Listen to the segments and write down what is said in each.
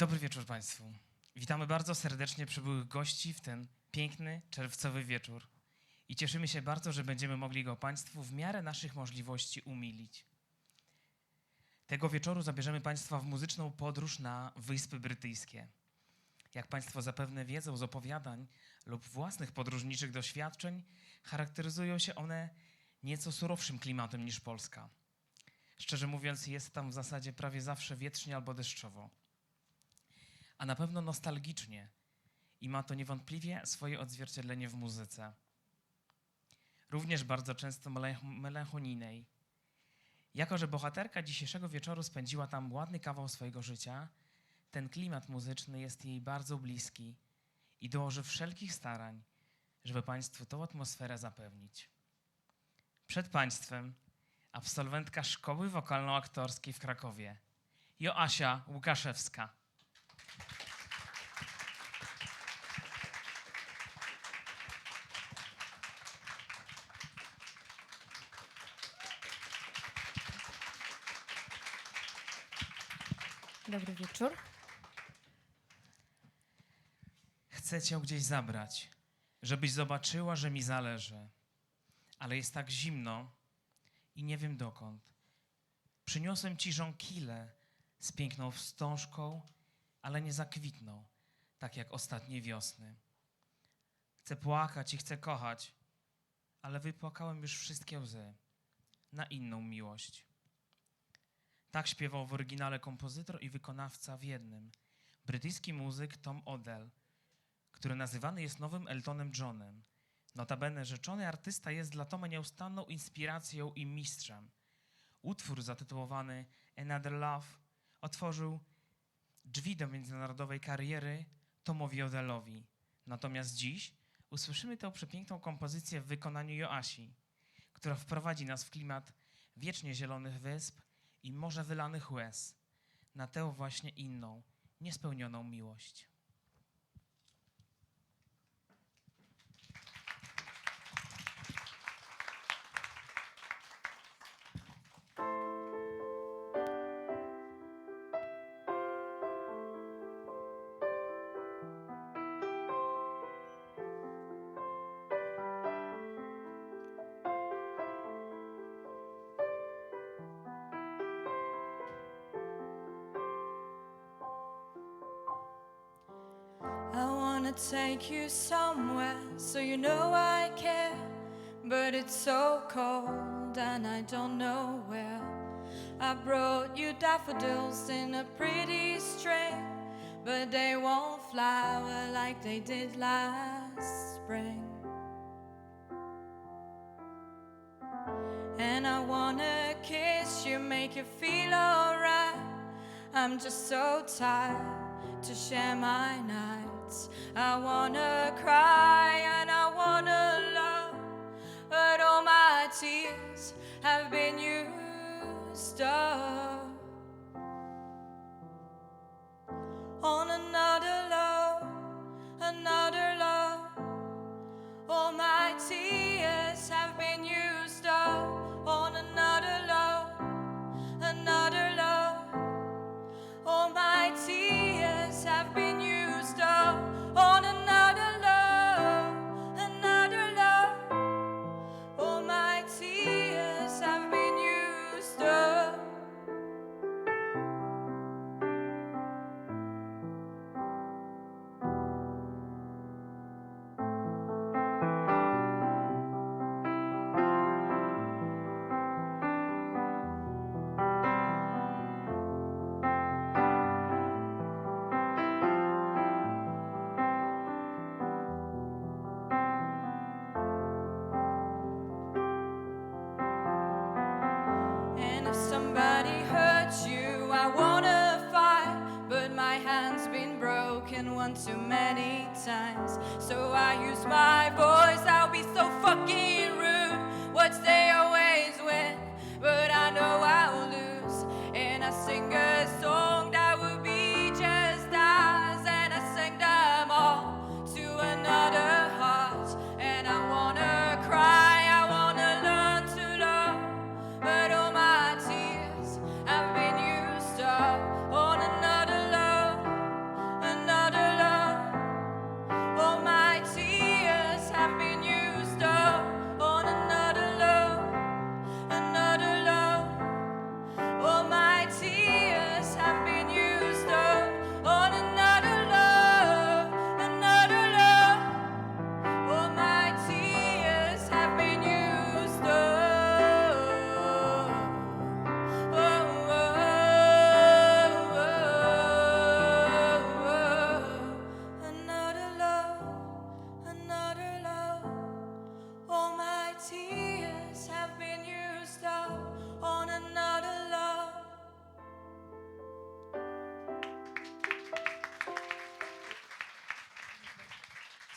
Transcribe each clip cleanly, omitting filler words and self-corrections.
Dobry wieczór Państwu. Witamy bardzo serdecznie przybyłych gości w ten piękny, czerwcowy wieczór. I cieszymy się bardzo, że będziemy mogli go Państwu w miarę naszych możliwości umilić. Tego wieczoru zabierzemy Państwa w muzyczną podróż na Wyspy Brytyjskie. Jak Państwo zapewne wiedzą z opowiadań lub własnych podróżniczych doświadczeń, charakteryzują się one nieco surowszym klimatem niż Polska. Szczerze mówiąc, jest tam w zasadzie prawie zawsze wietrznie albo deszczowo. A na pewno nostalgicznie i ma to niewątpliwie swoje odzwierciedlenie w muzyce. Również bardzo często melancholijnej. Jako że bohaterka dzisiejszego wieczoru spędziła tam ładny kawał swojego życia, ten klimat muzyczny jest jej bardzo bliski i dołoży wszelkich starań, żeby Państwu tą atmosferę zapewnić. Przed Państwem absolwentka Szkoły Wokalno-Aktorskiej w Krakowie, Joasia Łukaszewska. Dobry wieczór. Chcę Cię gdzieś zabrać, żebyś zobaczyła, że mi zależy. Ale jest tak zimno i nie wiem dokąd. Przyniosłem Ci żonkilę z piękną wstążką, ale nie zakwitną, tak jak ostatniej wiosny. Chcę płakać i chcę kochać, ale wypłakałem już wszystkie łzy na inną miłość. Tak śpiewał w oryginale kompozytor i wykonawca w jednym, brytyjski muzyk Tom Odell, który nazywany jest nowym Eltonem Johnem. Notabene rzeczony artysta jest dla Toma nieustanną inspiracją i mistrzem. Utwór zatytułowany Another Love otworzył drzwi do międzynarodowej kariery Tomowi Odellowi. Natomiast dziś usłyszymy tę przepiękną kompozycję w wykonaniu Joasi, która wprowadzi nas w klimat wiecznie zielonych wysp i morza wylanych łez na tę właśnie inną, niespełnioną miłość. I wanna take you somewhere so you know I care, but it's so cold and I don't know where. I brought you daffodils in a pretty string, but they won't flower like they did last spring. And I wanna kiss you, make you feel alright. I'm just so tired to share my nights. I wanna cry and I wanna love, but all my tears have been used up on another love, another love. All my tears have been used up on another love, another love. All my tears have been used up on another love, another love. All my tears have been used up. And if somebody hurts you, I wanna fight, but my hand's been broken one too many times. So I use my voice, I'll be so fucking rude. Words they always win, but I know I'll lose. And I sing a song that will be just as, and I sing them all to another heart. And I wanna cry, I wanna learn to love, but all my tears have been used up on another love,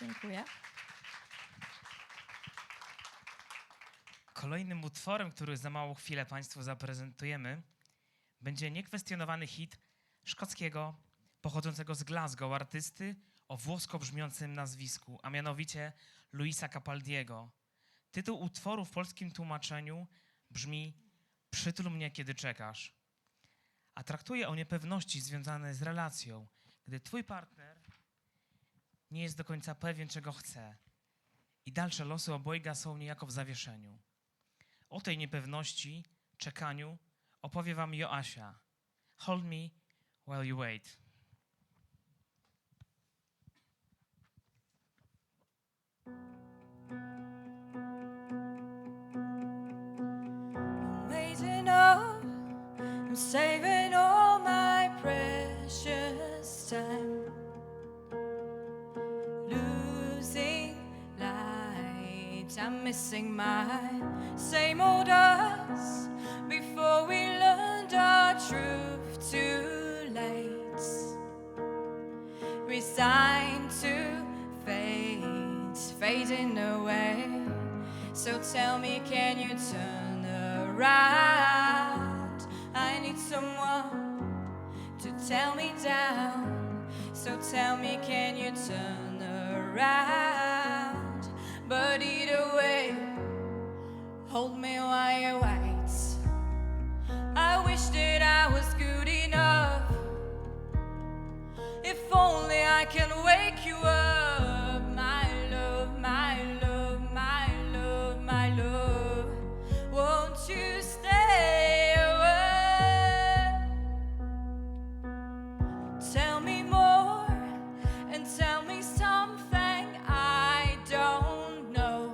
Dziękuję. Kolejnym utworem, który za małą chwilę Państwu zaprezentujemy, będzie niekwestionowany hit szkockiego, pochodzącego z Glasgow artysty o włosko brzmiącym nazwisku, a mianowicie Luisa Capaldiego. Tytuł utworu w polskim tłumaczeniu brzmi „Przytul mnie, kiedy czekasz”, a traktuje o niepewności związanej z relacją, gdy twój partner nie jest do końca pewien, czego chce i dalsze losy obojga są niejako w zawieszeniu. O tej niepewności, czekaniu opowie wam Joasia. Hold me while you wait. I'm waiting up, I'm saving all my precious time. Losing light, I'm missing my same old us. Before we learned our truth too late, resigned to fate, fading away. So tell me, can you turn around? I need someone to tell me down. So tell me, can you turn around? But either way, hold me while you wait. I wish that I was good enough. If only I can wake you up, my love, my love, my love, my love. Won't you stay away? Tell me more and tell me something I don't know.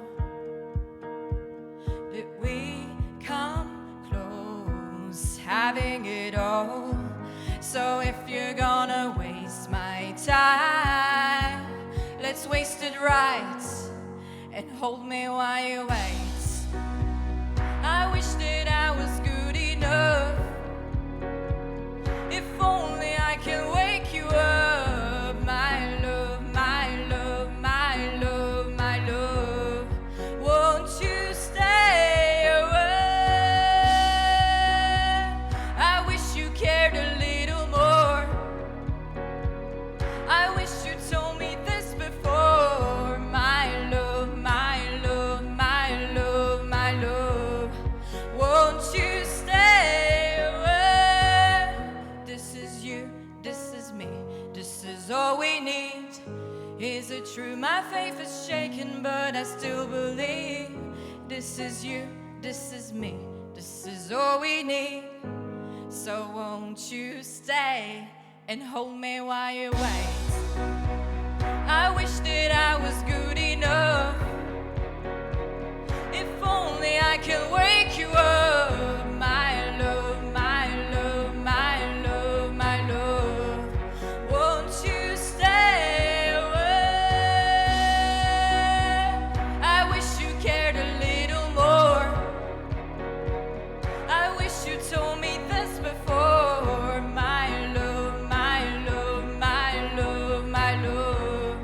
Did we come close, having it all? So if you're gonna waste my time, let's waste it right and hold me while you wait. I wish that I was good enough. If only I can wake you up, my love, my love, my love, my love. Won't you stay away? I wish you cared a little more. I wish you told me this before, my love, my love, my love, my love. Won't you stay away? This is you, this is me, this is all we need. Is it true my faith is shaken, but I still believe? This is you, this is me, this is all we need. So won't you stay and hold me while you wait? I wish that I was good enough. If only I can wake you up, my love, my love, my love, my love. Won't you stay away? I wish you cared a little more. I wish you told me this before, my love, my love, my love, my love.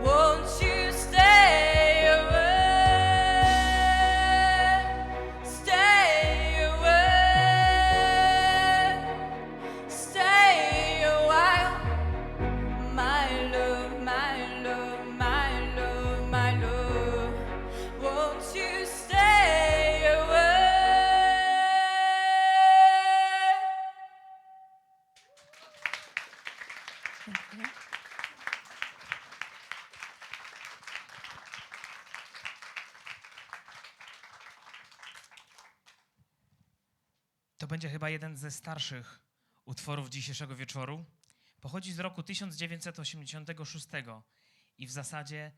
Won't you stay away? Stay away. Stay a while. My love, my love, my love, my love. Won't you stay away? To będzie chyba jeden ze starszych utworów dzisiejszego wieczoru. Pochodzi z roku 1986 i w zasadzie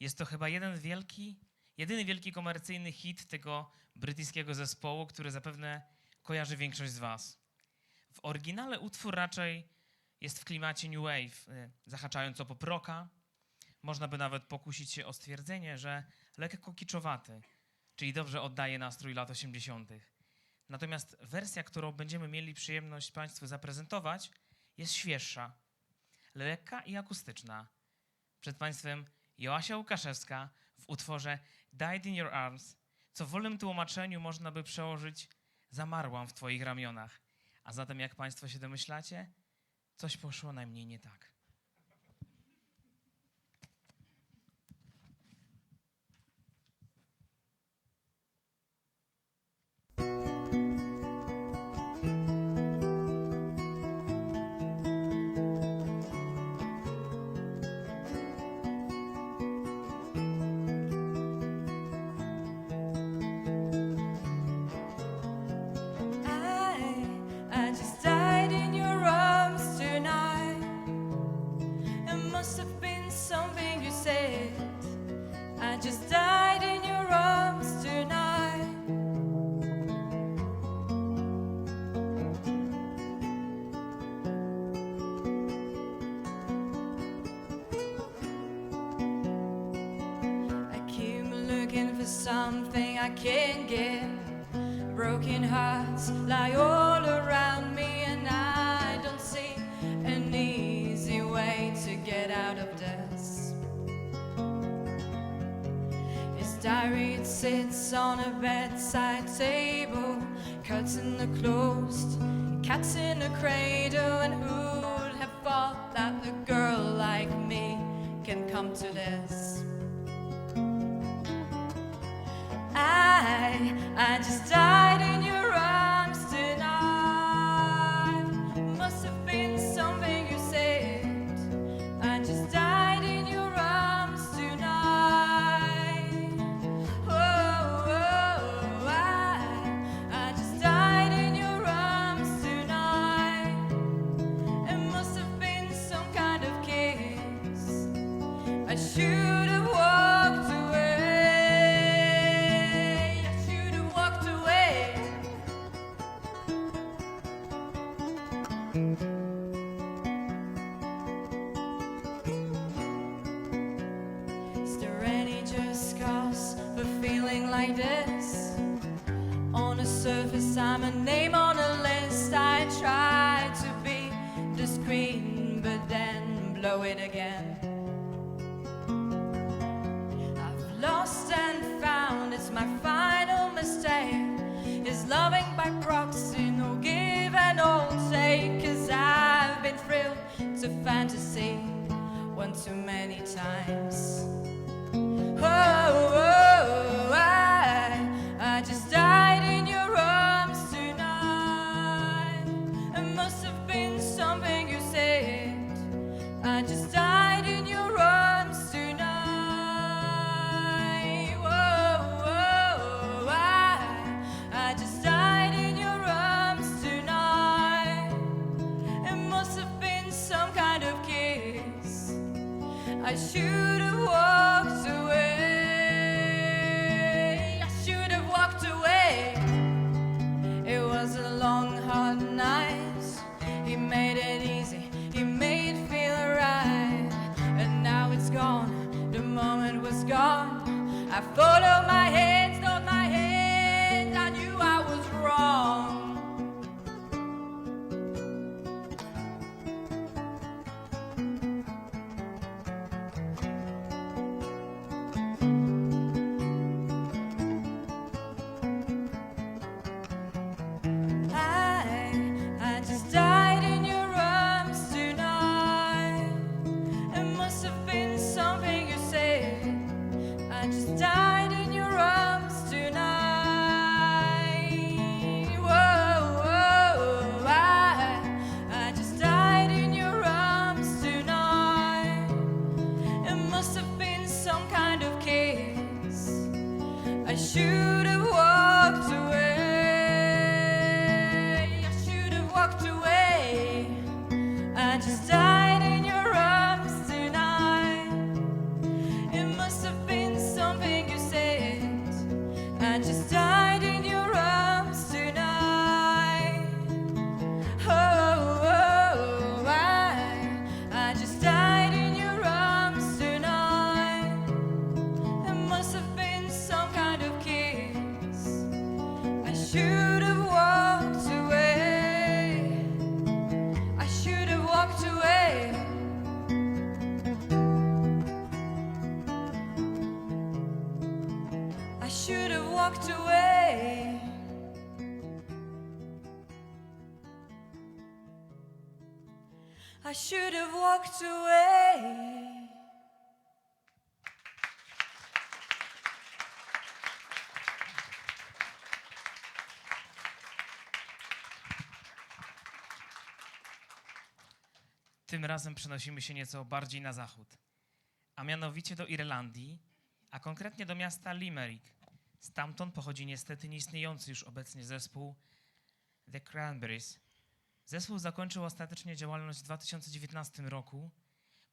jest to chyba jedyny wielki komercyjny hit tego brytyjskiego zespołu, który zapewne kojarzy większość z was. W oryginale utwór raczej jest w klimacie new wave, zahaczając o pop rocka. Można by nawet pokusić się o stwierdzenie, że lekko kiczowaty, czyli dobrze oddaje nastrój lat 80. Natomiast wersja, którą będziemy mieli przyjemność Państwu zaprezentować, jest świeższa, lekka i akustyczna. Przed Państwem Joasia Łukaszewska w utworze Died in Your Arms, co w wolnym tłumaczeniu można by przełożyć zamarłam w twoich ramionach. A zatem, jak państwo się domyślacie, coś poszło najmniej nie tak. I just died in your arms tonight. It must have been something you said. I just died in your arms tonight. I keep looking for something I can't get. Broken hearts lie all around me, and I don't see an easy way to get out of this. His diary, it sits on a bedside table, curtain are closed, cats in a cradle, and who'd have thought that a girl like me can come to this? I just died in your arms tonight. Must have been something you said. I just died in your arms tonight. I just died in your arms tonight. It must have been some kind of kiss. I should have walked away. Is there any just cause for feeling like this? On the surface, I'm a name on a list. I try to be discreet, but then blow it again. I've lost and found, it's my final mistake. Is loving by proxy, no give and no take. 'Cause I've been thrilled to fantasy one too many times. I just died in your arms tonight. It must have been something you said. I just died in your arms tonight. I just died in your arms tonight. It must have been some kind of kiss. I should have walked away. I should have walked away. It was a long, hard night. He made it easy. He made it feel right. And now it's gone. The moment was gone. I followed my hands, not my hands. I knew I was wrong. I just died in your arms tonight. It must have been something you said. I just died walked away. I should have walked away. Tym razem przenosimy się nieco bardziej na zachód, a mianowicie do Irlandii, a konkretnie do miasta Limerick. Stamtąd pochodzi niestety nieistniejący już obecnie zespół The Cranberries. Zespół zakończył ostatecznie działalność w 2019 roku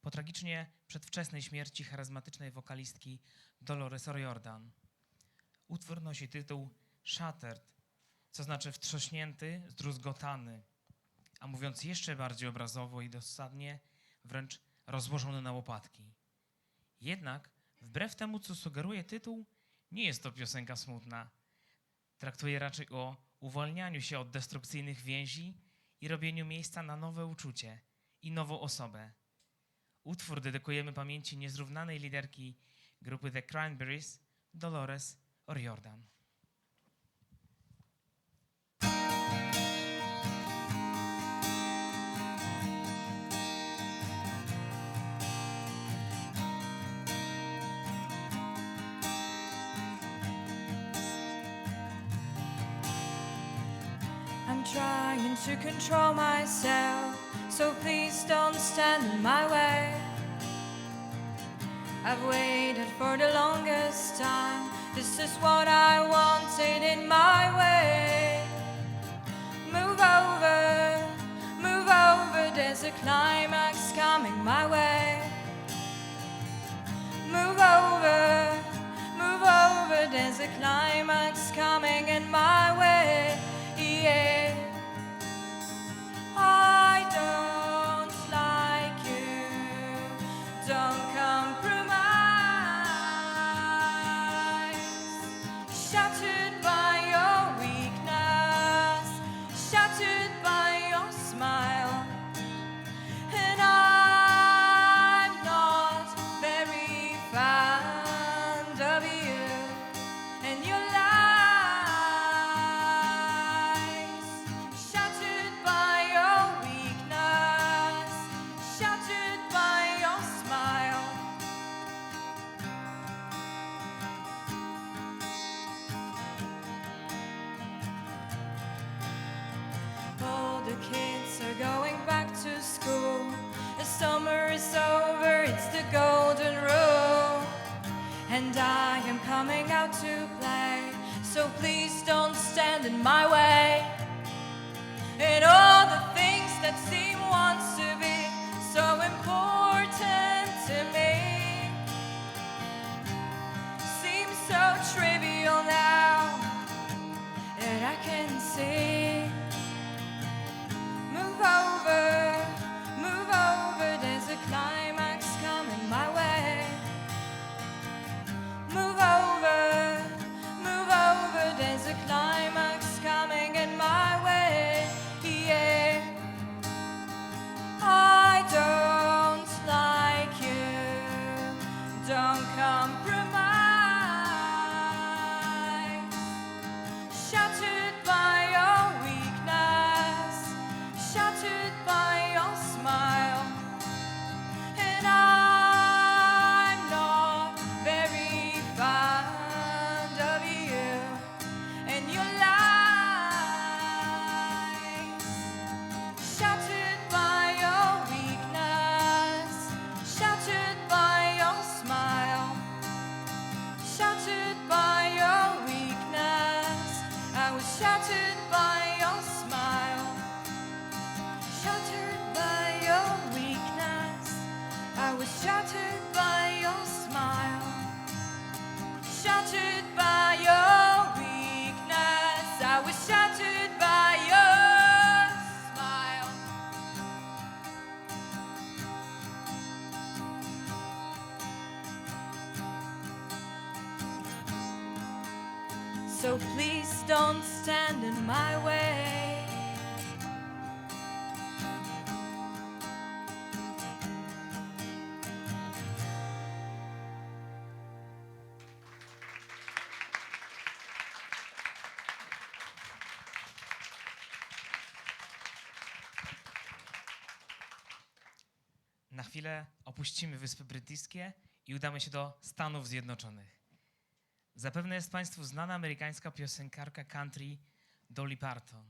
po tragicznie przedwczesnej śmierci charyzmatycznej wokalistki Dolores O'Riordan. Utwór nosi tytuł Shattered, co znaczy wstrząśnięty, zdruzgotany, a mówiąc jeszcze bardziej obrazowo i dosadnie, wręcz rozłożony na łopatki. Jednak, wbrew temu, co sugeruje tytuł, nie jest to piosenka smutna. Traktuje raczej o uwalnianiu się od destrukcyjnych więzi i robieniu miejsca na nowe uczucie i nową osobę. Utwór dedykujemy pamięci niezrównanej liderki grupy The Cranberries, Dolores O'Riordan. I'm trying to control myself, so please don't stand in my way. I've waited for the longest time. This is what I wanted in my way. Move over, there's a climax coming my way. Move over, there's a climax coming in my way. Yeah, I don't like you, don't compromise. Shattered by your weakness, shattered by your smile. And I'm not very fond of you and your lies. Shattered by your weakness, shattered by your smile. All the kids are going back to school. The summer is over, it's the golden rule. And I am coming out to play, so please don't stand in my way. And all the things that seem once to be so important to me seem so trivial now that I can see. Move over, there's a climax coming my way. Move over, there's a climax coming in my way. Yeah, I don't like you, don't compromise. Shattered by your weakness, shattered by your smile. And I'm not very fond of you and your lies. Shattered by your weakness, shattered by your smile. Shattered by your weakness, I was shattered by your smile. Shattered by your weakness, I was shattered by your smile. Shattered by your weakness, I was shattered by your smile. So please don't stand in my way. na chwilę opuścimy Wyspy Brytyjskie i udamy się do Stanów Zjednoczonych. Zapewne jest Państwu znana amerykańska piosenkarka country Dolly Parton.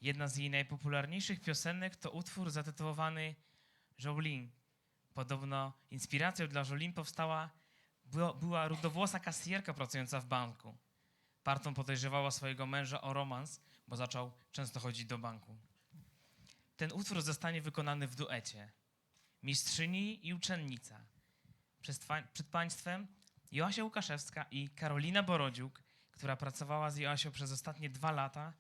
Jedna z jej najpopularniejszych piosenek to utwór zatytułowany Jolene. Podobno inspiracją dla Jolene była rudowłosa kasjerka pracująca w banku. Parton podejrzewała swojego męża o romans, bo zaczął często chodzić do banku. Ten utwór zostanie wykonany w duecie. Mistrzyni i uczennica. Przed Państwem Joasia Łukaszewska i Karolina Borodziuk, która pracowała z Joasią przez ostatnie 2 lata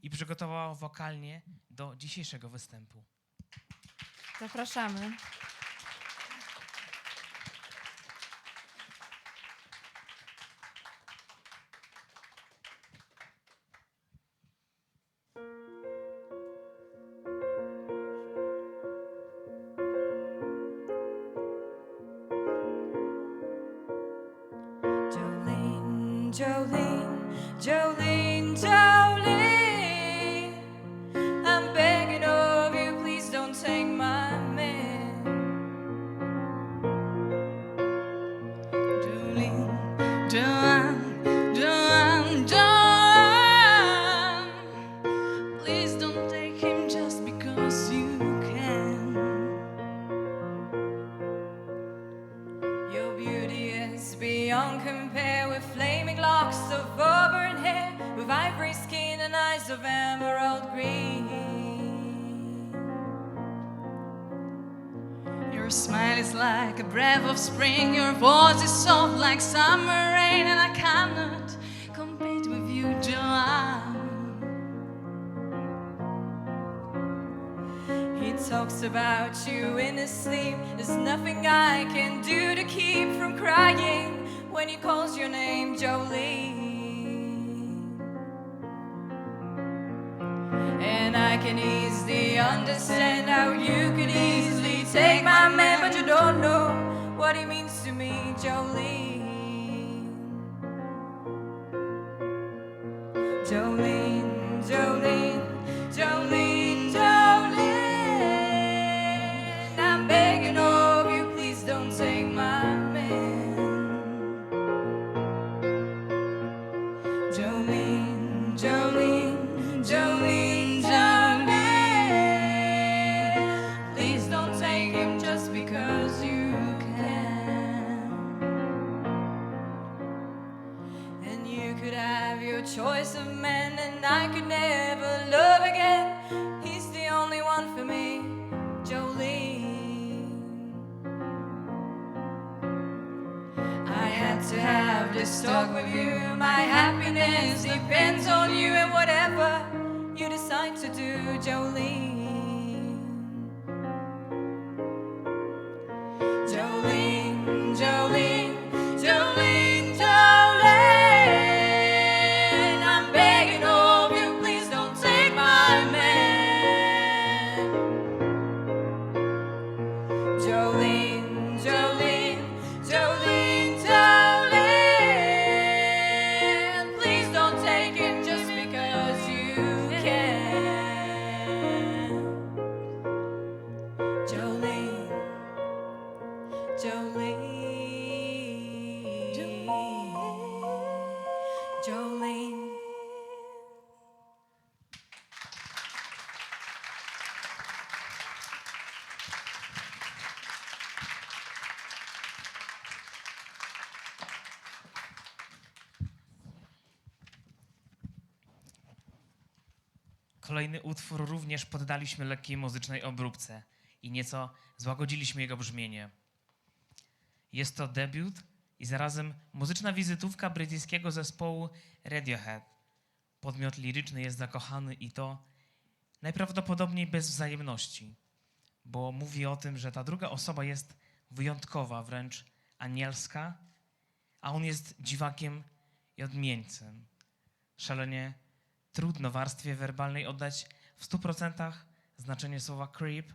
i przygotowała wokalnie do dzisiejszego występu. Zapraszamy. Jolene, Jolene, Jolene, I'm begging of you, please don't take my man. Jolene, Joanne, Joanne, Joanne, please don't take him just because you can. Your beauty is beyond compare, with flaming locks of auburn hair, with ivory skin and eyes of emerald green. Your smile is like a breath of spring, your voice is soft like summer rain, and I cannot compete with you, Joanne. He talks about you in his sleep. There's nothing I can do to keep from crying when he calls your name, Jolene. And I can easily understand how you could easily take my man, but you don't know what he means to me, Jolene. Jolene, Jolene, Jolene, Jolene, I'm begging of you, please don't take my man. Jolene, Jolene, Jolene, Jolene, please don't take him just because you can. And you could have your choice of men, and I could never love again. He's the only one for me, Jolene. I had to have this talk with you. My happiness depends on you, and whatever you decide to do, Jolene. Jolene, Jolene, Jolene, Jolene, I'm begging of you, please don't take my man. Jolene, Jolene, Jolene, Jolene, please don't take him just because you can. Jolene, Jolene, Jolene. Kolejny utwór również poddaliśmy lekkiej muzycznej obróbce i nieco złagodziliśmy jego brzmienie. Jest to debiut i zarazem muzyczna wizytówka brytyjskiego zespołu Radiohead. Podmiot liryczny jest zakochany i to najprawdopodobniej bez wzajemności, bo mówi o tym, że ta druga osoba jest wyjątkowa, wręcz anielska, a on jest dziwakiem i odmieńcem. Szalenie trudno warstwie werbalnej oddać w 100% znaczenie słowa creep,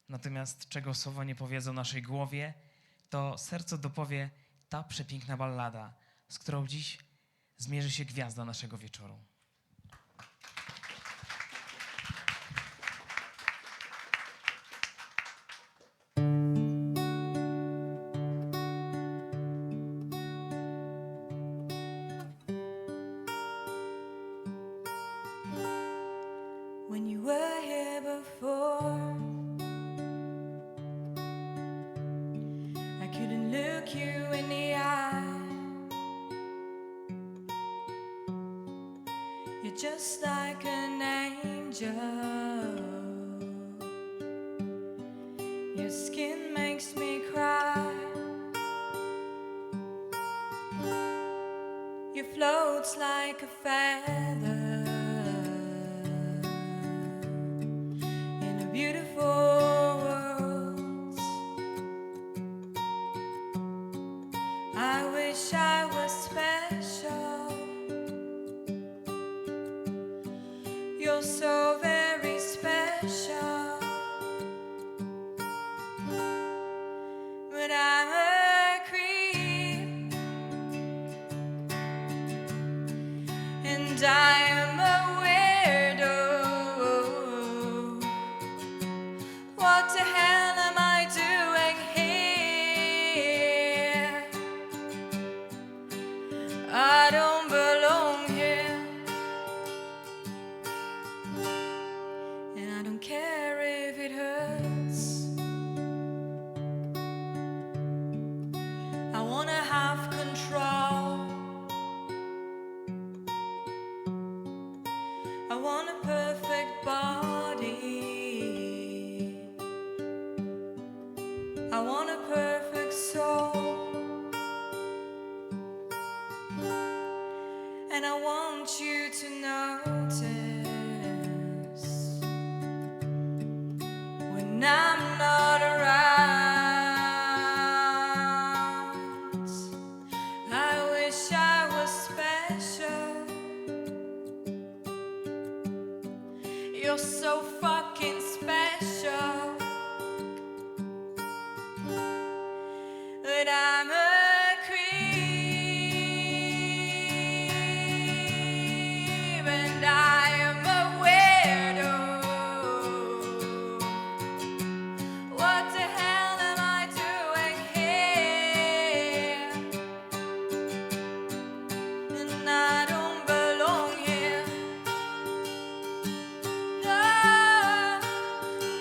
natomiast czego słowa nie powiedzą naszej głowie, to sercu dopowie ta przepiękna ballada, z którą dziś zmierzy się gwiazda naszego wieczoru. look you in the eye. You're just like an angel. Your skin makes me cry. You float like a feather in a beautiful world. I wish I was special. You're so very special. But I'm a creep, and I am a weirdo. What the hell am I doing here? I don't belong here, and I don't care if it hurts. I wanna have control. I want a perfect body. I want a perfect soul. And I want you to notice when I'm not around. I wish I was special. You're so fucking special. But I'm a creep, and I am a weirdo. What the hell am I doing here? And I don't belong here. No,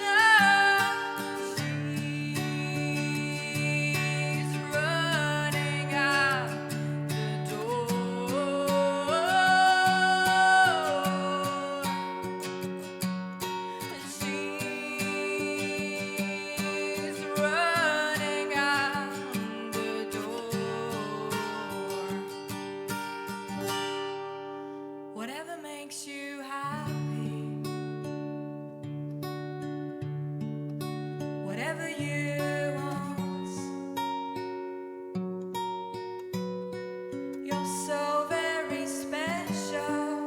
no. She's running out the door. She's running out the door. Whatever makes you happy, whatever you want. You're so very special.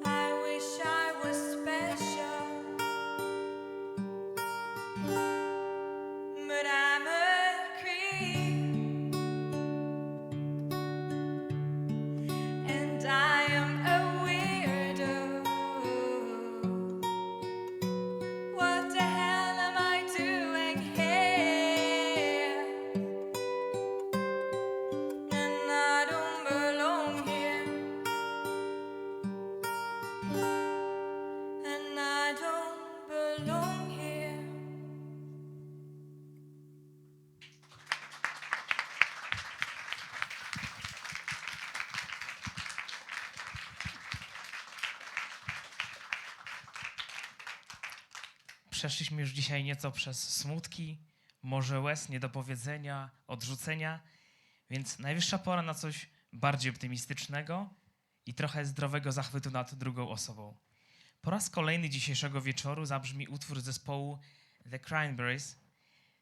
I wish I was special. But I'm a creep, and I am a weirdo. What the hell am I doing here? And I don't belong here. And I don't belong here. Przeszliśmy już dzisiaj nieco przez smutki, morze łez, niedopowiedzenia, odrzucenia, więc najwyższa pora na coś bardziej optymistycznego i trochę zdrowego zachwytu nad drugą osobą. Po raz kolejny dzisiejszego wieczoru zabrzmi utwór zespołu The Cranberries,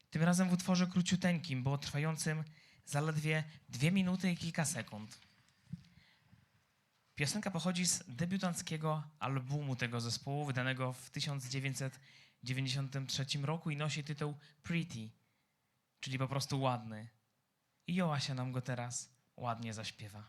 tym razem w utworze króciuteńkim, bo trwającym zaledwie 2 minuty i kilka sekund. Piosenka pochodzi z debiutanckiego albumu tego zespołu, wydanego w 1993 roku i nosi tytuł Pretty, czyli po prostu ładny. I Joasia nam go teraz ładnie zaśpiewa.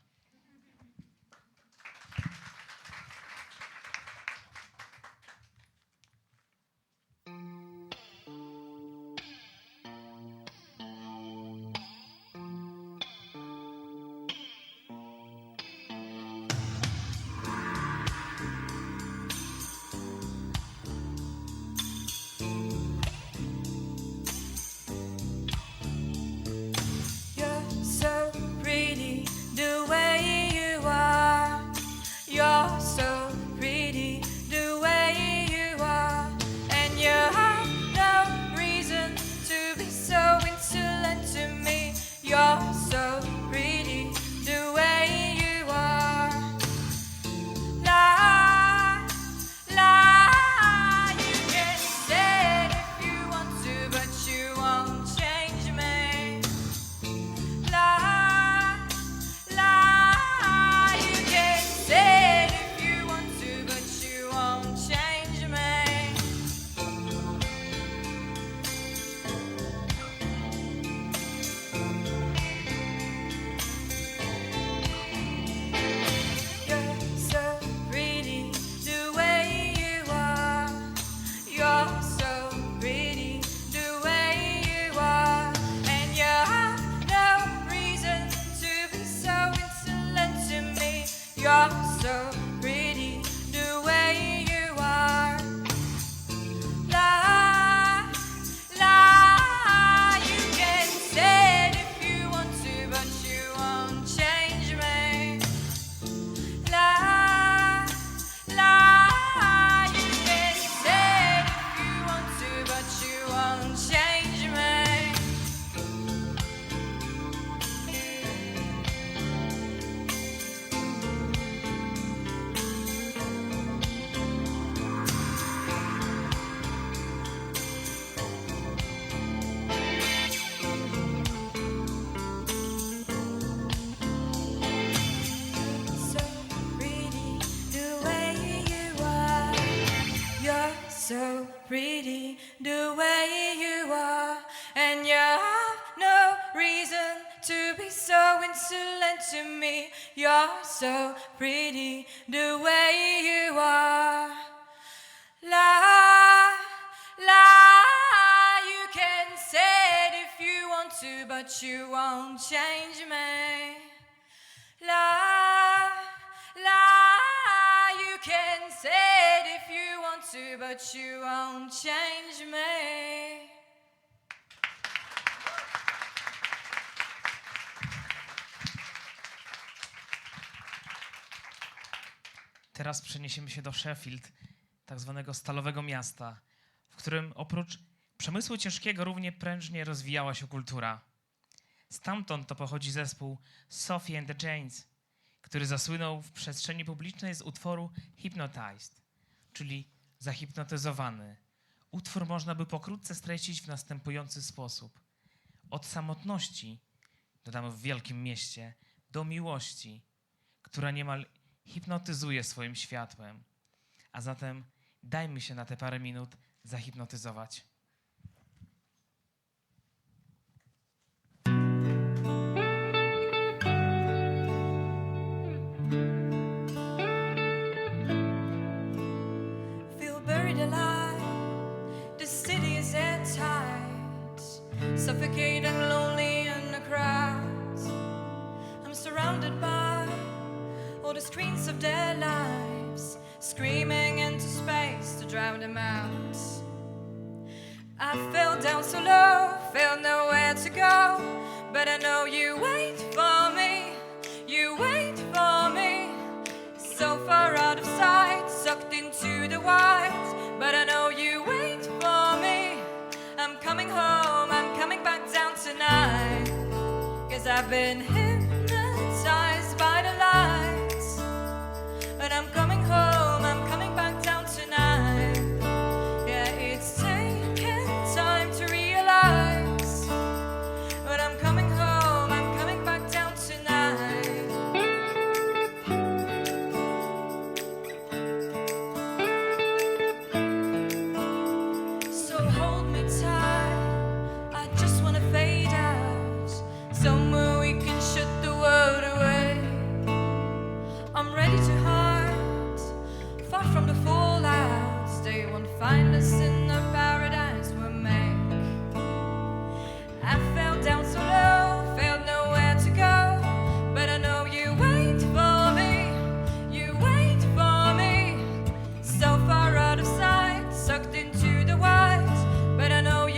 won't change me. So pretty the way you are. You're so pretty the way you are. And you have no reason to be so insolent to me. You're so pretty the way you are. La, la, you can say it if you want to, but you won't change me. La, la, you can say it if you want to, but you won't change me. Teraz przeniesiemy się do Sheffield, tak zwanego stalowego miasta, w którym oprócz przemysłu ciężkiego równie prężnie rozwijała się kultura. Stamtąd to pochodzi zespół Sophie and the Janes, który zasłynął w przestrzeni publicznej z utworu Hypnotized, czyli zahipnotyzowany. Utwór można by pokrótce streścić w następujący sposób. Od samotności, dodamy w wielkim mieście, do miłości, która niemal hipnotyzuje swoim światłem. A zatem dajmy się na te parę minut zahipnotyzować. Feel buried alive. The city is airtight, suffocating, lonely in the crowds. I'm surrounded by all the screens of their lives, screaming into space to drown them out. I fell down so low, felt nowhere to go, but I know you wait for me, you wait for me. So far out of sight, sucked into the white, but I know you wait for me. I'm coming home, I'm coming back down tonight, 'cause I've been hypnotized by the lights. But I'm coming home, I'm coming back down tonight. Yeah, it's taken time to realize, but I'm coming home, I'm coming back down tonight. So hold me tight, I just wanna fade out, somewhere we can shut the world away. I'm ready to hide, far from the fallout. They won't find us in the paradise we'll make. I fell down so low, felt nowhere to go, but I know you wait for me, you wait for me. So far out of sight, sucked into the white, but I know you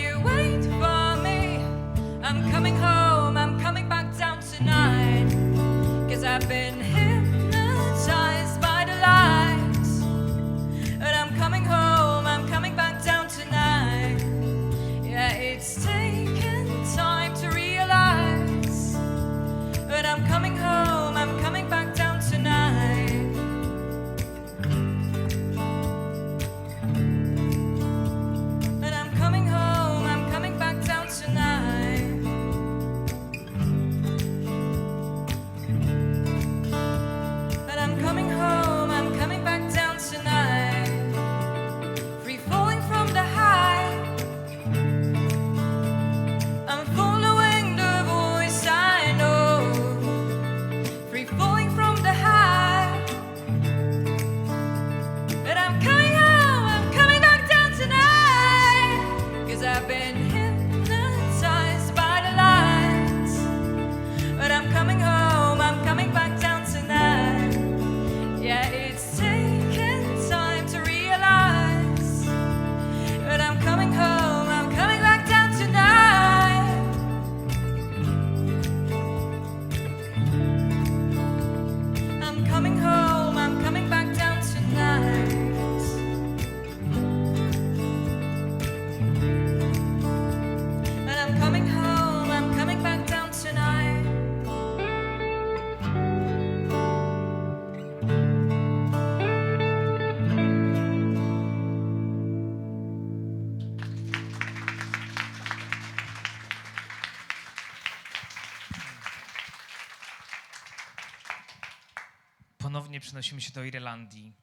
ponownie przenosimy się do Irlandii.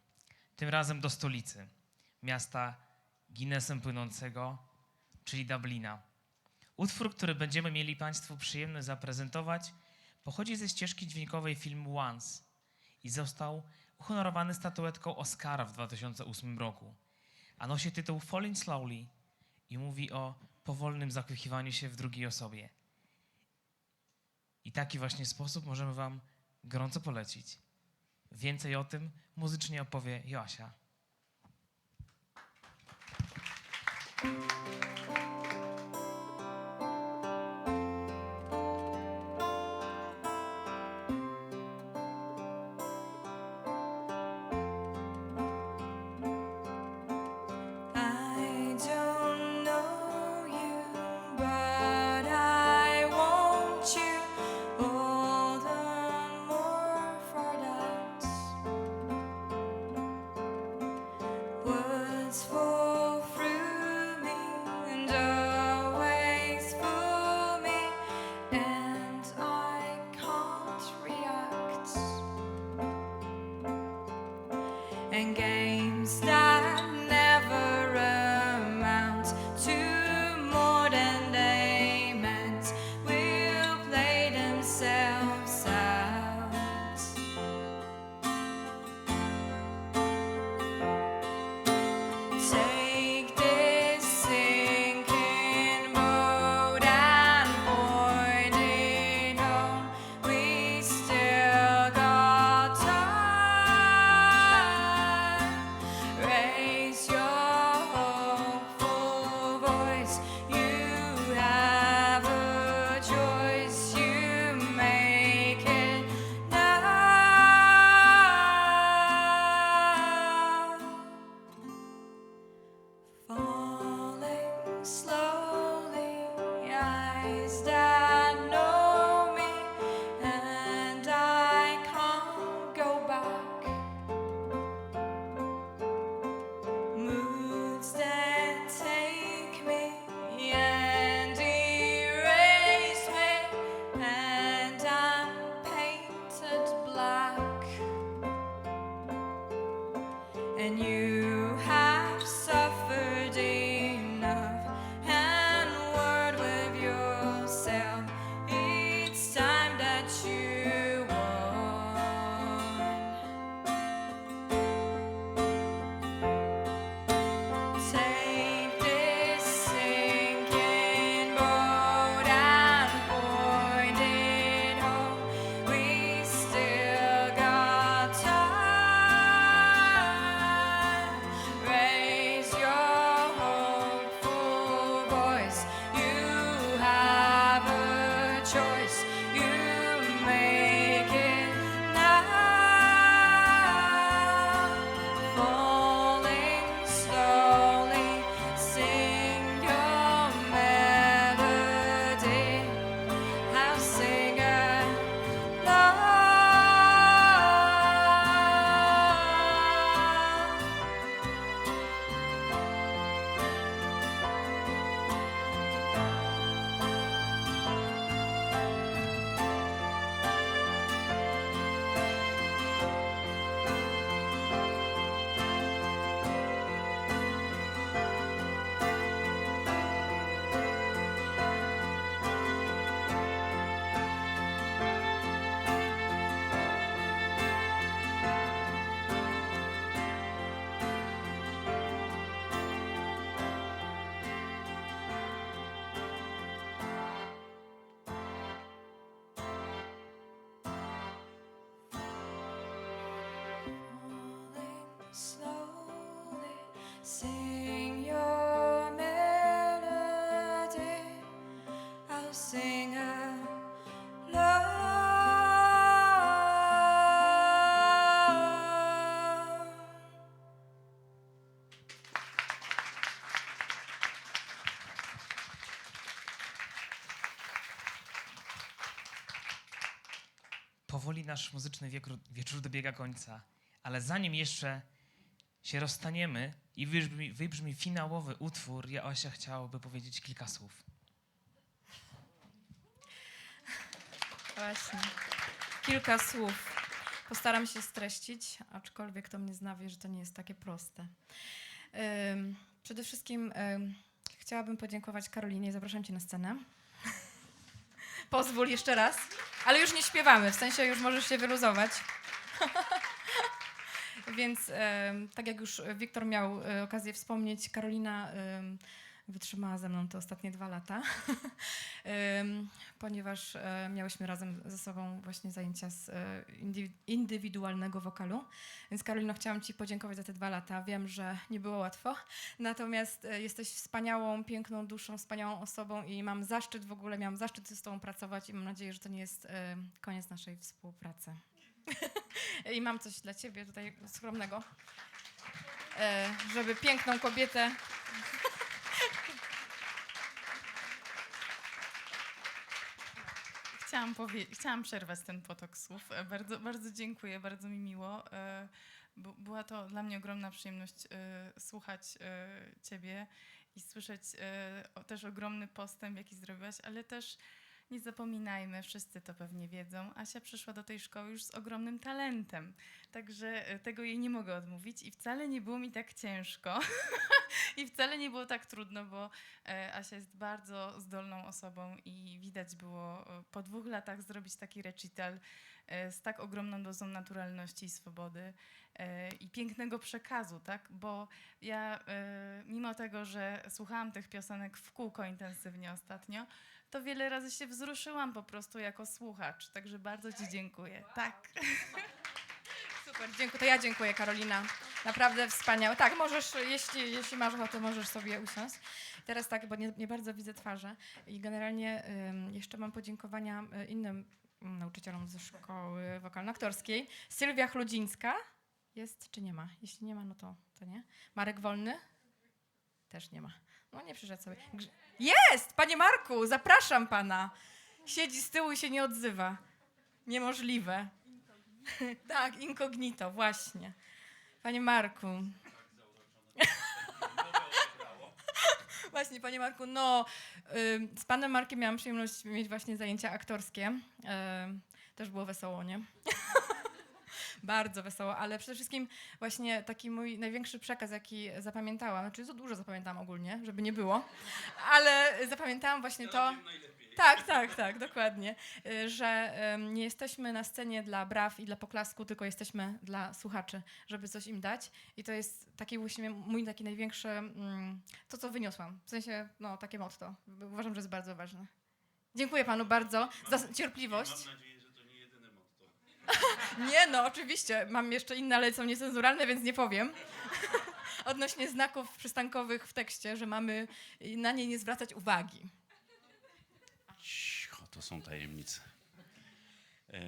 Tym razem do stolicy, miasta Guinnessem płynącego, czyli Dublina. Utwór, który będziemy mieli Państwu przyjemność zaprezentować, pochodzi ze ścieżki dźwiękowej filmu Once i został uhonorowany statuetką Oscara w 2008 roku. A nosi tytuł Falling Slowly i mówi o powolnym zakochiwaniu się w drugiej osobie. I taki właśnie sposób możemy Wam gorąco polecić. Więcej o tym muzycznie opowie Joasia. I don't know you, but I want you all the more for that. Words fall through me and always fool me, and I can't react. And games that never amount to more than they meant will play themselves out. Take this sinking boat and point it home. We still got time. Raise your hopeful voice. You have a choice. You make it now. Falling slowly, eyes that know me, and I can't go back. Moods that take me and erase me, and I'm painted black. And you have suffered enough, and word with yourself, it's time that you won. Take this sinking boat and point it home. We still got time. Raise your hopeful voice. You have a choice. You make it now. Falling slowly, sing your melody. I'll sing along. Falling slowly, sing your melody. I'll sing along. Powoli nasz muzyczny wieczór dobiega końca, ale zanim jeszcze się rozstaniemy i wybrzmi finałowy utwór, Joasia chciałaby powiedzieć kilka słów. Właśnie. Kilka słów. Postaram się streścić, aczkolwiek kto mnie zna, wie, że to nie jest takie proste. Przede wszystkim chciałabym podziękować Karolinie. Zapraszam cię na scenę. Pozwól jeszcze raz. Ale już nie śpiewamy, w sensie już możesz się wyluzować. Więc tak jak już Wiktor miał okazję wspomnieć, Karolina wytrzymała ze mną te ostatnie 2 lata, ponieważ miałyśmy razem ze sobą właśnie zajęcia z indywidualnego wokalu. Więc Karolino, chciałam ci podziękować za te 2 lata. Wiem, że nie było łatwo, natomiast jesteś wspaniałą, piękną duszą, wspaniałą osobą i miałam zaszczyt z tobą pracować i mam nadzieję, że to nie jest koniec naszej współpracy. I mam coś dla ciebie tutaj skromnego, żeby piękną kobietę... Chciałam przerwać ten potok słów. Bardzo, bardzo dziękuję, bardzo mi miło. Była to dla mnie ogromna przyjemność słuchać ciebie i słyszeć też ogromny postęp, jaki zrobiłaś, ale też nie zapominajmy, wszyscy to pewnie wiedzą, Asia przyszła do tej szkoły już z ogromnym talentem, także tego jej nie mogę odmówić i wcale nie było mi tak ciężko i wcale nie było tak trudno, bo Asia jest bardzo zdolną osobą i widać było po 2 latach zrobić taki recital z tak ogromną dozą naturalności i swobody i pięknego przekazu, tak? Bo ja mimo tego, że słuchałam tych piosenek w kółko intensywnie ostatnio, to wiele razy się wzruszyłam po prostu jako słuchacz, także bardzo ci dziękuję. Tak. Super, dziękuję. To ja dziękuję, Karolina. Naprawdę wspaniałe. Tak, możesz, jeśli masz ochotę, możesz sobie usiąść. Teraz tak, bo nie bardzo widzę twarze. I generalnie jeszcze mam podziękowania innym nauczycielom ze szkoły wokalno-aktorskiej. Sylwia Chludzińska jest czy nie ma? Jeśli nie ma, no to nie. Marek Wolny? Też nie ma. No nie przyszedł sobie. Jest! Panie Marku, zapraszam pana. Siedzi z tyłu i się nie odzywa. Niemożliwe. Tak, incognito, właśnie. Panie Marku. Właśnie, panie Marku, no, z panem Markiem miałam przyjemność mieć właśnie zajęcia aktorskie. Też było wesoło, nie? Bardzo wesoło, ale przede wszystkim właśnie taki mój największy przekaz, jaki zapamiętałam, znaczy za dużo zapamiętałam ogólnie, żeby nie było, ale zapamiętałam właśnie to... Tak, dokładnie, że nie jesteśmy na scenie dla braw i dla poklasku, tylko jesteśmy dla słuchaczy, żeby coś im dać i to jest taki właśnie mój taki największy, to co wyniosłam, w sensie, no, takie motto, uważam, że jest bardzo ważne. Dziękuję panu bardzo za cierpliwość. Mam nadzieję, że to nie jedyne motto. Nie no, oczywiście, mam jeszcze inne, ale są niecenzuralne, więc nie powiem. Odnośnie znaków przystankowych w tekście, że mamy na nie nie zwracać uwagi. Cicho, to są tajemnice.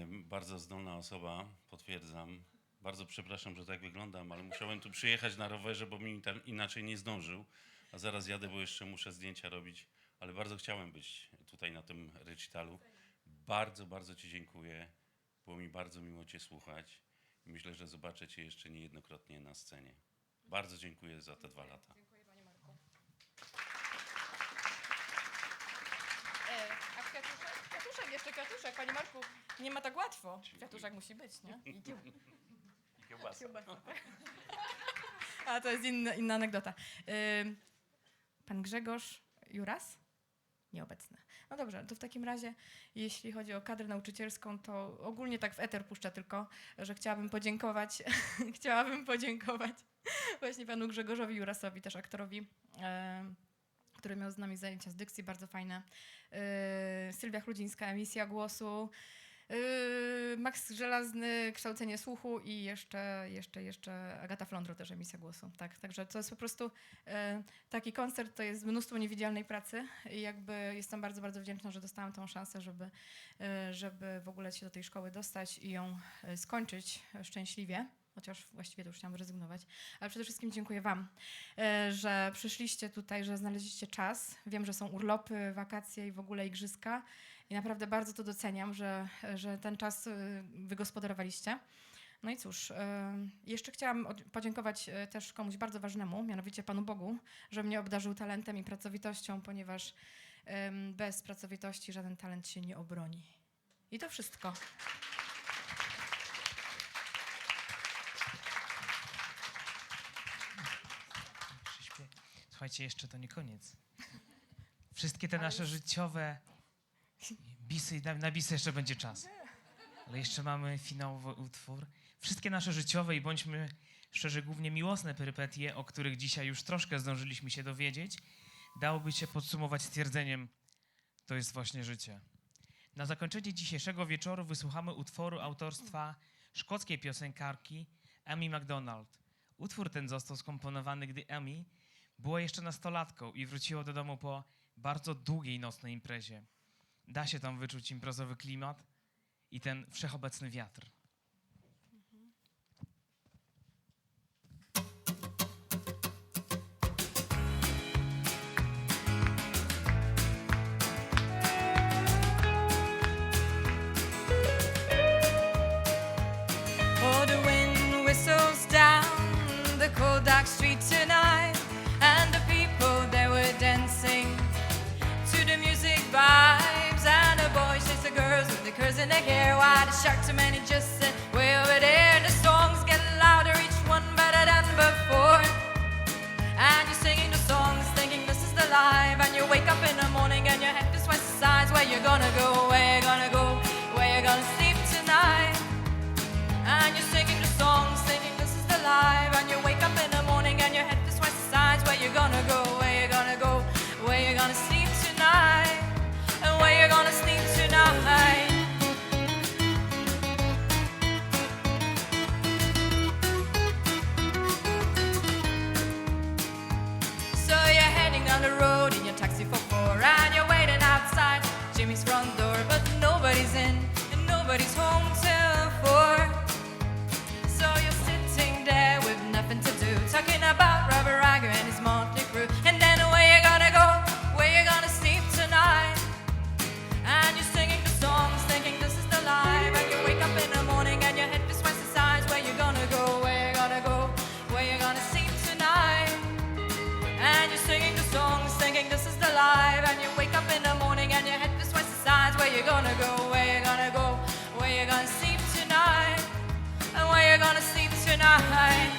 Bardzo zdolna osoba, potwierdzam. Bardzo przepraszam, że tak wyglądam, ale musiałem tu przyjechać na rowerze, bo mi inaczej nie zdążył. A zaraz jadę, bo jeszcze muszę zdjęcia robić. Ale bardzo chciałem być tutaj na tym recitalu. Bardzo, bardzo ci dziękuję. Było mi bardzo miło cię słuchać. I myślę, że zobaczę cię jeszcze niejednokrotnie na scenie. Bardzo dziękuję za te 2 lata. Dziękuję, panie Marku. A kwiatuszek? Kwiatuszek, panie Marku. Nie ma tak łatwo. Kwiatuszek musi być, nie? I Kiełbasa. A to jest inna anegdota. Pan Grzegorz Juras? Nieobecny. No dobrze, to w takim razie, jeśli chodzi o kadrę nauczycielską, to ogólnie tak w eter puszczę tylko, że chciałabym podziękować właśnie panu Grzegorzowi Jurasowi, też aktorowi, który miał z nami zajęcia z dykcji, bardzo fajne. Sylwia Chludzińska, emisja głosu. Max Żelazny, kształcenie słuchu i jeszcze Agata Flądro, też emisja głosu. Tak, także to jest po prostu taki koncert, to jest mnóstwo niewidzialnej pracy i jakby jestem bardzo, bardzo wdzięczna, że dostałam tą szansę, żeby w ogóle się do tej szkoły dostać i ją skończyć szczęśliwie. Chociaż właściwie to już chciałam rezygnować. Ale przede wszystkim dziękuję wam, że przyszliście tutaj, że znaleźliście czas. Wiem, że są urlopy, wakacje i w ogóle igrzyska. I naprawdę bardzo to doceniam, że ten czas wygospodarowaliście. No i cóż, jeszcze chciałam podziękować też komuś bardzo ważnemu, mianowicie Panu Bogu, że mnie obdarzył talentem i pracowitością, ponieważ bez pracowitości żaden talent się nie obroni. I to wszystko. Słuchajcie, jeszcze to nie koniec. Wszystkie te nasze życiowe bisy, na bisy jeszcze będzie czas. Ale jeszcze mamy finałowy utwór. Wszystkie nasze życiowe i bądźmy szczerzy, głównie miłosne perypetie, o których dzisiaj już troszkę zdążyliśmy się dowiedzieć, dałoby się podsumować stwierdzeniem: to jest właśnie życie. Na zakończenie dzisiejszego wieczoru wysłuchamy utworu autorstwa szkockiej piosenkarki Amy MacDonald. Utwór ten został skomponowany, gdy Amy była jeszcze nastolatką i wróciła do domu po bardzo długiej nocnej imprezie. Da się tam wyczuć imprezowy klimat i ten wszechobecny wiatr. Oh, the wind whistles down the cold dark street tonight, and the people they were dancing to the music vibes, and the boys chase the girls with the curls in their hair, while the shark too many just sit way over there. The songs get louder, each one better than before, and you're singing the songs thinking this is the life, and you wake up in the morning and your head feels twice the size. Where you gonna go, where you gonna go, where you gonna sleep tonight? And you're singing the songs, thinking this is the life. And you wake up in the morning and your head feels twice the size. Where you gonna go, where you gonna go, where you gonna sleep tonight? And where you gonna sleep tonight? So you're heading down the road in your taxi for 4, and you're waiting outside Jimmy's front door, but nobody's in and nobody's home till 4. So you're sitting there with nothing to do, talking about Robert Ryger and his motley crew. And then where you gonna go, where you gonna sleep tonight? And you're singing the songs, thinking this is the life. And you wake up in the morning and your head feels twice the size. Where you gonna go, where you gonna go, where you gonna sleep tonight? And you're singing the songs, thinking this is the life. And you wake up in the morning and your head feels twice the size. Where you gonna go, where you gonna go, where you gonna sleep tonight? And where you gonna sleep tonight?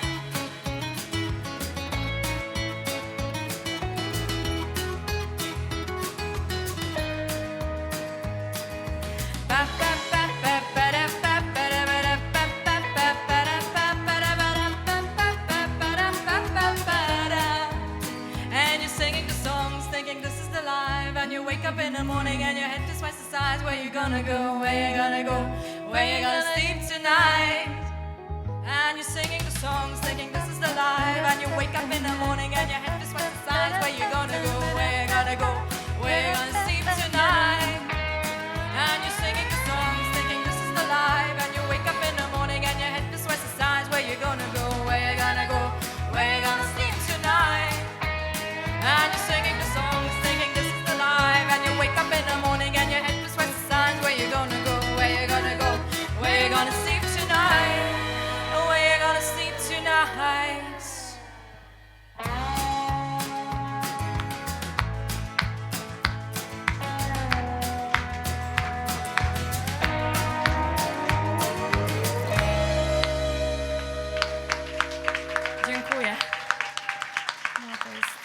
And you're singing the songs, thinking this is the life. And you wake up in the morning and your head feels twice the size. Where you gonna go, where you gonna go, where you gonna sleep tonight? And you're singing the songs, thinking this is the life. And you wake up in the morning and your head feels twice the size. Where you gonna go, where you gonna go, where you gonna sleep tonight? And you're singing the songs, thinking this is the life. And you wake up in the morning and your head feels twice the size. Where you gonna go, where you gonna go, where you gonna sleep tonight? And you're singing the songs, thinking this is the life. And you wake up in the morning and your head feels twice the size. Where you gonna go, where you gonna go, where you gonna sleep tonight? And where you gonna sleep tonight? Dziękuję. No to jest...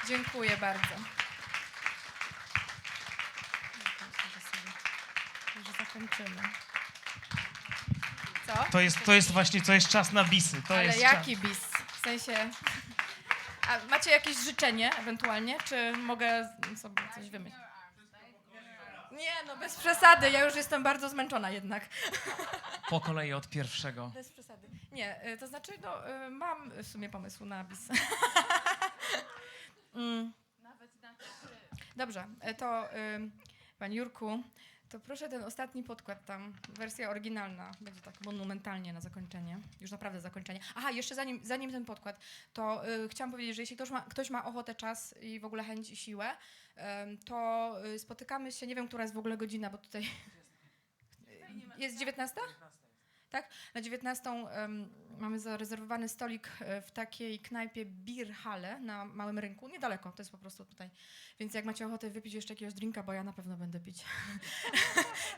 Dziękuję bardzo. Może zakończymy. Co? To jest właśnie, to jest czas na bisy. To Ale jest jaki bis? W sensie... A macie jakieś życzenie ewentualnie? Czy mogę sobie coś wymyślić? Nie, no bez przesady. Ja już jestem bardzo zmęczona jednak. Po kolei od pierwszego. Bez przesady. Nie, to znaczy, no, mam w sumie pomysł na bis. Dobrze, to Panie Jurku, to proszę ten ostatni podkład tam, wersja oryginalna, będzie tak monumentalnie na zakończenie, już naprawdę zakończenie. Aha, jeszcze zanim ten podkład, to chciałam powiedzieć, że jeśli ktoś ma ochotę, czas i w ogóle chęć i siłę, to spotykamy się, nie wiem, która jest w ogóle godzina, bo tutaj... Jest 19? tak? Na 19 mamy zarezerwowany stolik w takiej knajpie Beer Halle na Małym Rynku, niedaleko, to jest po prostu tutaj. Więc jak macie ochotę wypić jeszcze jakiegoś drinka, bo ja na pewno będę pić,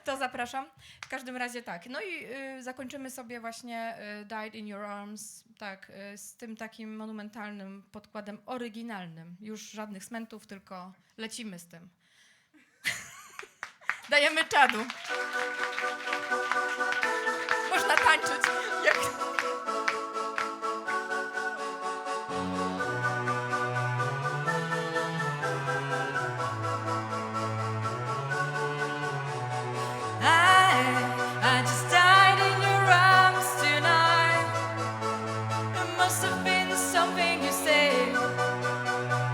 to zapraszam. W każdym razie tak. No i zakończymy sobie właśnie Died in Your Arms, tak, z tym takim monumentalnym podkładem oryginalnym. Już żadnych smentów, tylko lecimy z tym. Dajemy czadu. Można tańczyć. Jak... I just died in your arms tonight. It must have been something you said.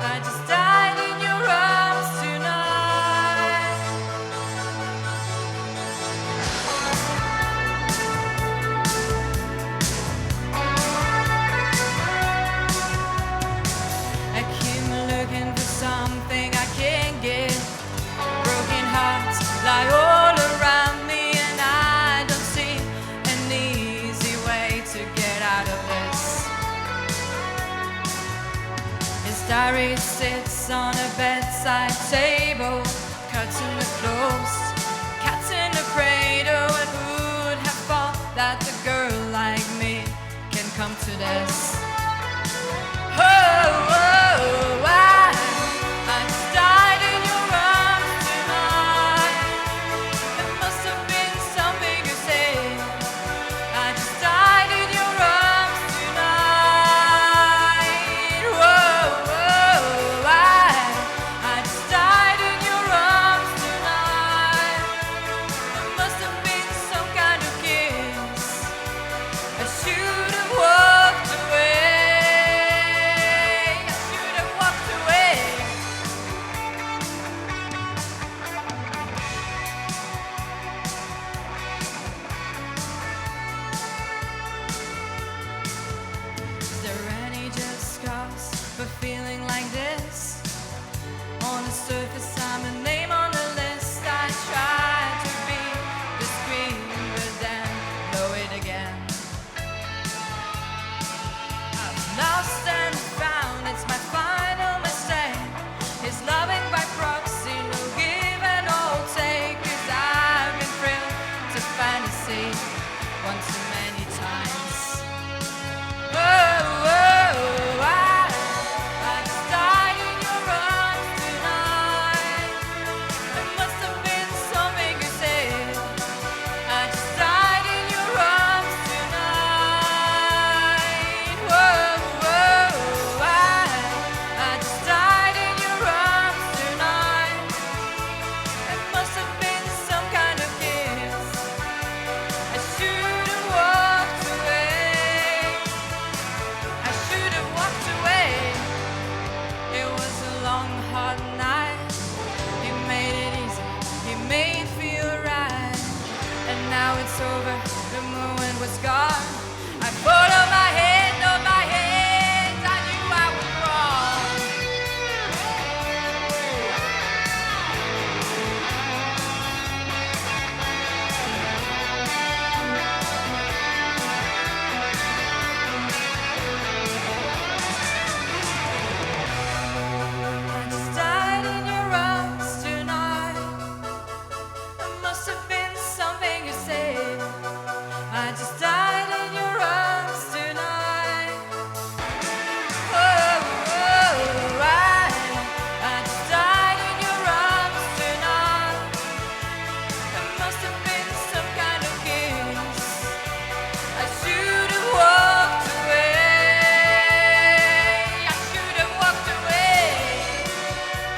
I just died in your arms tonight. I keep looking for something I can't get. Broken hearts lie all around me, and I don't see an easy way to get out of this. His diary sits on a bedside table, curtain are closed, cats in a cradle, and who'd have thought that a girl like me can come to this? Oh, oh, I just died in your arms tonight. It must have been something you said. I just died in your arms tonight. Whoa, whoa, I just died in your arms tonight. It must have been some kind of kiss. I should have walked away. I should have walked away. Is there any just cause for feeling like this? On the surface, I'm a name on the list. I try to be discreet, but then blow it again. I've lost and found, it's my final mistake. It's loving by proxy, no give and no take. 'Cause I've been thrilled to fantasy one too many times. Whoa, whoa, I just died in your arms tonight. It must have been something you said. I just died in your arms tonight. Whoa, whoa, I just died in your arms tonight. It must have been some kind of kiss. I should have walked away. I should have walked away. It was a long, hard night. He made it easy. He made it feel right. And now it's over. The moment was gone. I put on my head, on my head. I knew I was wrong. I just died in your arms tonight. It must have been something you said. I just died in your arms tonight. Oh, oh, I just died in your arms tonight. It must have been some kind of kiss. I should have walked away. I should have walked away.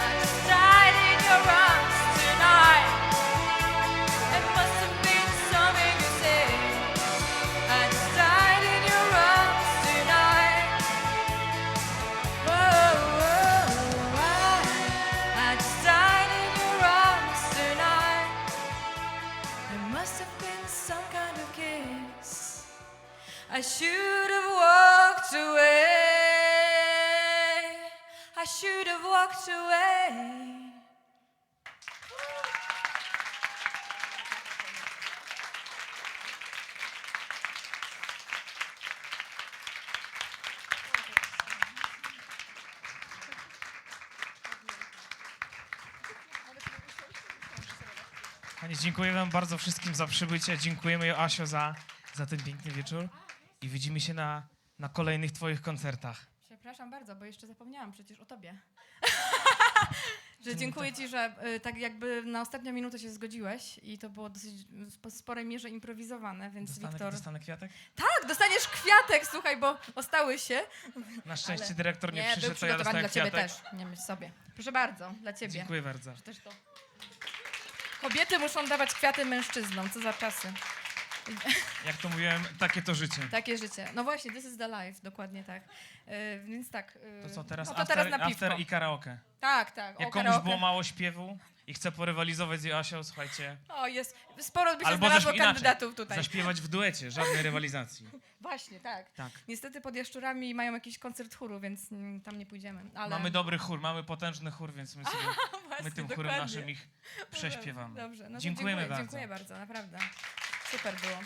I just died in your arms tonight. It must have been something you said. I just died in your arms tonight. Whoa, whoa, I just died in your arms tonight. It must have been some kind of kiss. I should have walked away. I should have walked away. Kochani, dziękuję wam bardzo wszystkim za przybycie. Dziękujemy Joasio za ten piękny wieczór. I widzimy się na kolejnych twoich koncertach. Przepraszam bardzo, bo jeszcze zapomniałam przecież o tobie. Że dziękuję ci, że tak jakby na ostatnią minutę się zgodziłeś i to było dosyć w sporej mierze improwizowane, więc Wiktor... Dostanę kwiatek? Tak, dostaniesz kwiatek, słuchaj, bo ostały się. Na szczęście Ale- dyrektor nie był przyszedł, to ja przygotowany dostanę dla ciebie kwiatek. też, nie myśl sobie. Proszę bardzo, dla ciebie. Dziękuję bardzo. Też to. Kobiety muszą dawać kwiaty mężczyznom, co za czasy. Jak to mówiłem, takie to życie. Takie życie. No właśnie, this is the life, dokładnie tak. Więc tak. To co, teraz no to teraz na piwko. after i karaoke. Tak, tak. Jak o, komuś karaoke. było mało śpiewu i chce porywalizować z Joasią, słuchajcie. O, jest. Sporo by się Albo znalazło inaczej, kandydatów tutaj. zaśpiewać w duecie, żadnej rywalizacji. Właśnie, tak. Tak. Niestety pod Jaszczurami mają jakiś koncert chóru, więc tam nie pójdziemy. Ale... Mamy dobry chór, mamy potężny chór, więc my Właśnie, tym chórem dokładnie. naszym ich prześpiewamy. Dobrze, no to Dziękujemy bardzo. Dziękuję bardzo, naprawdę. Super było.